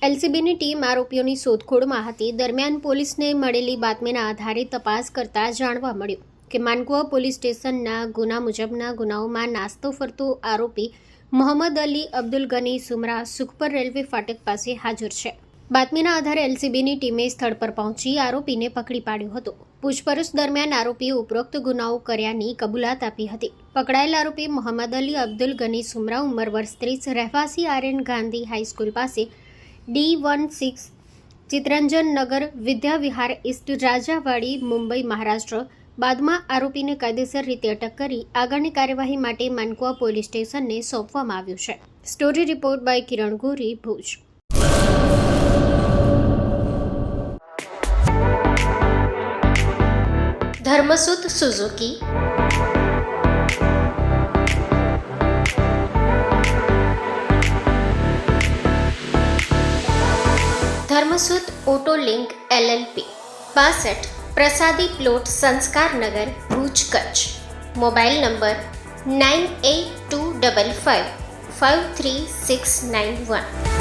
એલસીબીની team આરોપીઓની શોધખોળમાં હતી. દરમિયાન પોલીસને મળેલી બાતમીના આધારે તપાસ કરતા જાણવા મળ્યું કે માનકુવા પોલીસ સ્ટેશનના ગુના મુજબના ગુનાઓમાં નાસ્તો ફરતો આરોપી મોહમ્મદ અલી અબ્દુલ ગની સુમરા સુખપર રેલવે ફાટક પાસે હાજર છે. બાતમીના આધારે એલસીબીની ટીમે સ્થળ પર પહોંચી આરોપીને પકડી પાડ્યો હતો. પૂછપરછ દરમિયાન આરોપીએ ઉપરોક્ત ગુનાઓ કર્યાની કબૂલાત આપી હતી. પકડાયેલ આરોપી મોહમ્મદ અલી અબ્દુલ ગની સુમરા ઉંમર વર્ષ 30, રહેવાસી આર્યન ગાંધી હાઈસ્કૂલ પાસે D16 ચિત્તરંજન નગર વિદ્યા વિહાર ઈસ્ટ રાજાવાડી મુંબઈ મહારાષ્ટ્ર. બાદમાં આરોપીને કાયદેસર રીતે અટક કરી આગળની કાર્યવાહી માટે માનકુવા પોલીસ સ્ટેશનને સોંપવામાં આવ્યું છે. Story report by Kiran Gori, Bhuj. Dharmasut Suzuki, Dharmasut auto link LLP, 62 પ્રસાદી પ્લોટ, સંસ્કાર નગર, ભુજ, કચ્છ. Mobile number 9825553691.